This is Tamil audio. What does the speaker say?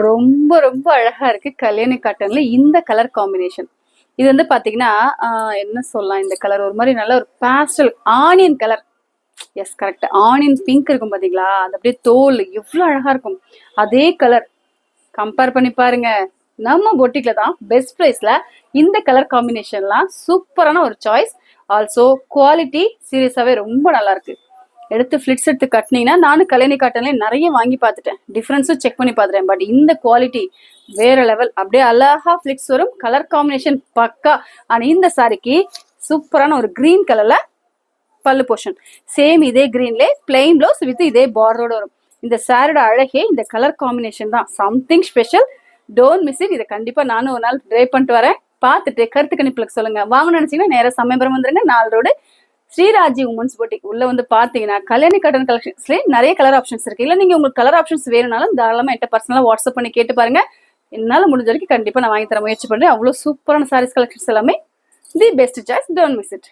ரொம்ப ரொம்ப அழகா இருக்கு கல்யாணி காட்டன்ல இந்த கலர் காம்பினேஷன். இது வந்து பாத்தீங்கன்னா என்ன சொல்லலாம், இந்த கலர் ஒரு மாதிரி நல்ல ஒரு pastel onion colour. Yes correct, onion pink இருக்கும் பாத்தீங்களா, அது அப்படியே தோல் எவ்வளவு அழகா இருக்கும். அதே கலர் கம்பேர் பண்ணி பாருங்க. நம்ம பொட்டிக்ல தான் பெஸ்ட் பிரைஸ்ல இந்த கலர் காம்பினேஷன்லாம் சூப்பரான ஒரு சாய்ஸ். ஆல்சோ குவாலிட்டி சீரியஸாவே ரொம்ப நல்லா இருக்கு. எடுத்து ஃபிளிட்ஸ் எடுத்து கட்டினீங்கன்னா, நானும் கல்யாணி காட்டன்ல நிறைய வாங்கி பார்த்துட்டேன், டிஃப்ரென்ஸும் செக் பண்ணி பார்த்துட்டேன். பட் இந்த குவாலிட்டி வேற லெவல். அப்படியே அழகா ஃபிளிட்ஸ் வரும், கலர் காம்பினேஷன் பக்கா. ஆனால் இந்த சாரிக்கு சூப்பரான ஒரு கிரீன் கலர்ல பல்லு போர்ஷன், சேம் இதே கிரீன்ல பிளெயின் ப்ளவுஸ் வித் இதே பார்டரோட வரும். இந்த சாரியோட அழகே இந்த கலர் காம்பினேஷன் தான், something special. Don't miss it. இதை கண்டிப்பா நானும் ஒரு நாள் ட்ரை பண்ணிட்டு வரேன். பார்த்துட்டு கருத்து கணிப்புக்கு சொல்லுங்க. வாங்கணும்னு நினைச்சீங்கன்னா நேர சமயபுரம் வந்துருங்க. 4 ரோடு ஸ்ரீராஜி உமன்ஸ் பொட்டிக் உள்ள வந்து பாத்தீங்கன்னா கல்யாணி காட்டன் கலெக்ஷன்ஸ்ல நிறைய கலர் ஆப்ஷன்ஸ் இருக்கு. இல்ல நீங்க உங்களுக்கு கலர் ஆப்ஷன்ஸ் வேணும்னாலும் தாராளமா என்கிட்ட பர்சனலா வாட்ஸ்அப் பண்ணி கேட்டு பாருங்க. என்னால முடிஞ்ச வரைக்கும் கண்டிப்பா நான் வாங்கி தர முயற்சி பண்றேன். அவ்வளவு சூப்பரான சாரீஸ் கலெக்ஷன்ஸ் எல்லாமே the best choice. Don't miss it.